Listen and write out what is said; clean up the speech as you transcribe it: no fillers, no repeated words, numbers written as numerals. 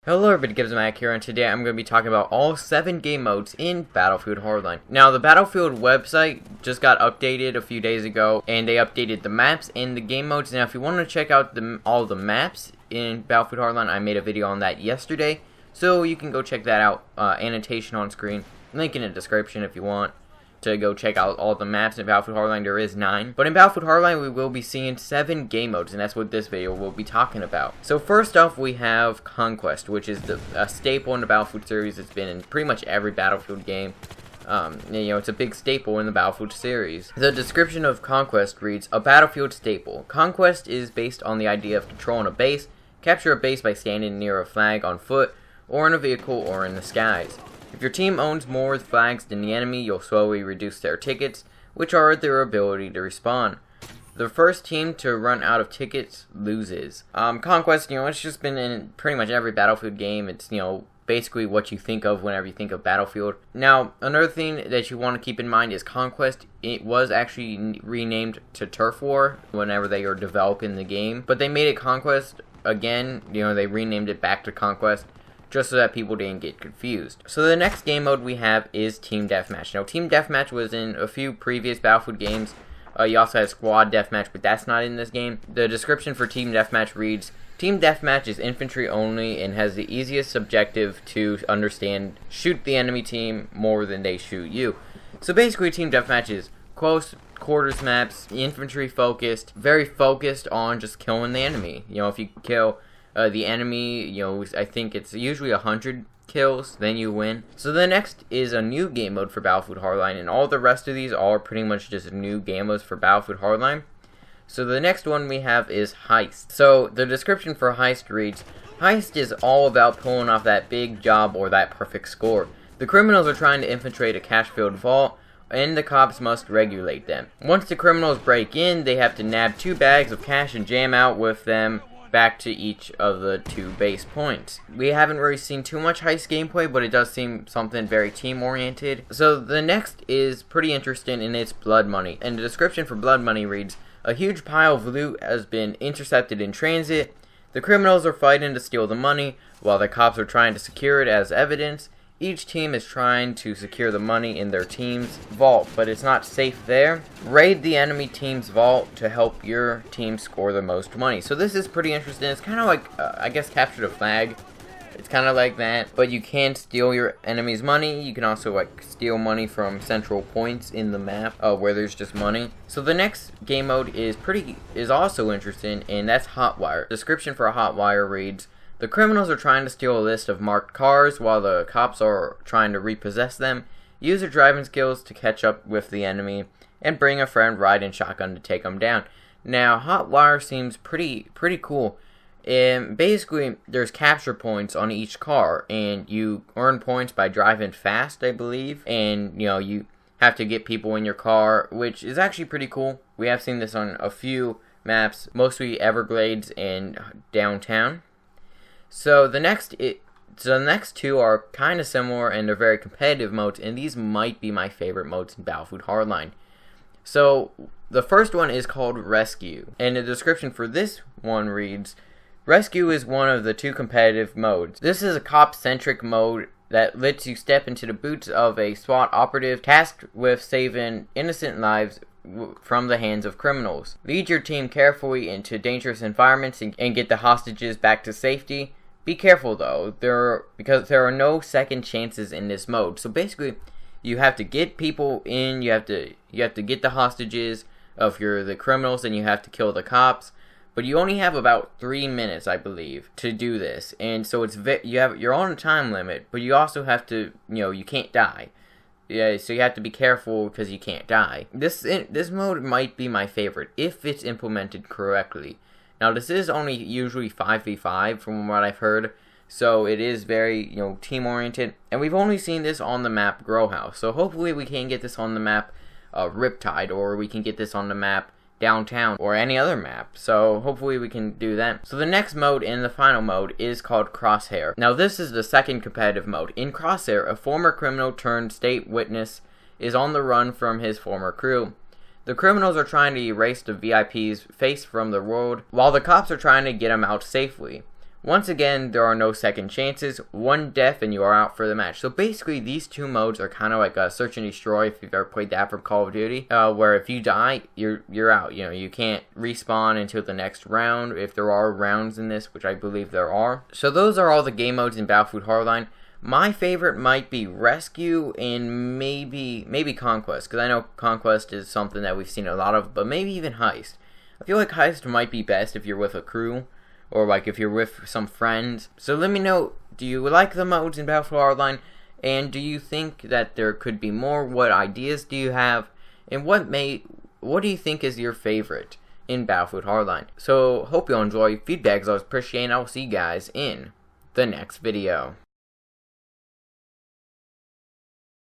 Hello everybody, Gibsmac here, and today I'm going to be talking about all 7 game modes in Battlefield Hardline. Now, the Battlefield website just got updated a few days ago, and they updated the maps and the game modes. Now, if you want to check out all the maps in Battlefield Hardline, I made a video on that yesterday, so you can go check that out. Annotation on screen, link in the description if you want to go check out all the maps in Battlefield Hardline. There is 9. But in Battlefield Hardline, we will be seeing 7 game modes, and that's what this video will be talking about. So first off, we have Conquest, which is a staple in the Battlefield series. It's been in pretty much every Battlefield game. It's a big staple in the Battlefield series. The description of Conquest reads, a Battlefield staple. Conquest is based on the idea of controlling a base. Capture a base by standing near a flag on foot, or in a vehicle, or in the skies. If your team owns more flags than the enemy, you'll slowly reduce their tickets, which are their ability to respawn. The first team to run out of tickets loses. Conquest, it's just been in pretty much every Battlefield game. It's, basically what you think of whenever you think of Battlefield. Now, another thing that you want to keep in mind is Conquest. It was actually renamed to Turf War whenever they were developing the game, but they made it Conquest again. They renamed it back to Conquest, just so that people didn't get confused. So the next game mode we have is Team Deathmatch. Now, Team Deathmatch was in a few previous Battlefield games. You also have Squad Deathmatch, but that's not in this game. The description for Team Deathmatch reads, Team Deathmatch is infantry only and has the easiest objective to understand. Shoot the enemy team more than they shoot you. So basically, Team Deathmatch is close quarters maps, infantry focused, very focused on just killing the enemy. If you kill the enemy, I think it's usually 100 kills, then you win. So the next is a new game mode for Battlefield Hardline, and all the rest of these are pretty much just new game modes for Battlefield Hardline. So the next one we have is Heist. So the description for Heist reads, Heist is all about pulling off that big job or that perfect score. The criminals are trying to infiltrate a cash-filled vault, and the cops must regulate them. Once the criminals break in, they have to nab 2 bags of cash and jam out with them back to each of the 2 base points. We haven't really seen too much Heist gameplay, but it does seem something very team-oriented. So the next is pretty interesting, and it's Blood Money. And the description for Blood Money reads, a huge pile of loot has been intercepted in transit. The criminals are fighting to steal the money, while the cops are trying to secure it as evidence. Each team is trying to secure the money in their team's vault, but it's not safe there. Raid the enemy team's vault to help your team score the most money. So this is pretty interesting. It's kind of like, I guess, capture the flag. It's kind of like that, but you can steal your enemy's money. You can also steal money from central points in the map where there's just money. So the next game mode is also interesting, and that's Hotwire. Description for Hotwire reads, the criminals are trying to steal a list of marked cars while the cops are trying to repossess them. Use your driving skills to catch up with the enemy and bring a friend riding shotgun to take them down. Now, Hotwire seems pretty cool. Basically, there's capture points on each car, and you earn points by driving fast, I believe. And, you have to get people in your car, which is actually pretty cool. We have seen this on a few maps, mostly Everglades and downtown. So the next 2 are kind of similar, and they're very competitive modes, and these might be my favorite modes in Battlefield Hardline. So the first one is called Rescue, and the description for this one reads, Rescue is one of the 2 competitive modes. This is a cop-centric mode that lets you step into the boots of a SWAT operative tasked with saving innocent lives from the hands of criminals. Lead your team carefully into dangerous environments and get the hostages back to safety. Be careful though, because there are no second chances in this mode. So basically, you have to get people in, you have to get the hostages if you're the criminals, and you have to kill the cops. But you only have about 3 minutes, I believe, to do this. And so you're on a time limit, but you also have to, you can't die. Yeah, so you have to be careful because you can't die. This mode might be my favorite if it's implemented correctly. Now, this is only usually 5v5 from what I've heard, so it is very, team-oriented. And we've only seen this on the map Grow House, so hopefully we can get this on the map Riptide, or we can get this on the map Downtown, or any other map. So hopefully we can do that. So the next mode and the final mode is called Crosshair. Now this is the second competitive mode. In Crosshair, a former criminal turned state witness is on the run from his former crew. The criminals are trying to erase the VIP's face from the world, while the cops are trying to get him out safely. Once again, there are no second chances. One death and you are out for the match. So basically, these two modes are kind of like a search and destroy if you've ever played that from Call of Duty, where if you die, you're out. You know, you can't respawn until the next round, if there are rounds in this, which I believe there are. So those are all the game modes in Battlefield Hardline. My favorite might be Rescue and maybe Conquest, because I know Conquest is something that we've seen a lot of, but maybe even Heist. I feel like Heist might be best if you're with a crew, or like if you're with some friends. So let me know, do you like the modes in Battlefield Hardline? And do you think that there could be more? What ideas do you have? And what do you think is your favorite in Battlefield Hardline? So hope you all enjoy. Feedback is always appreciated, and I will see you guys in the next video.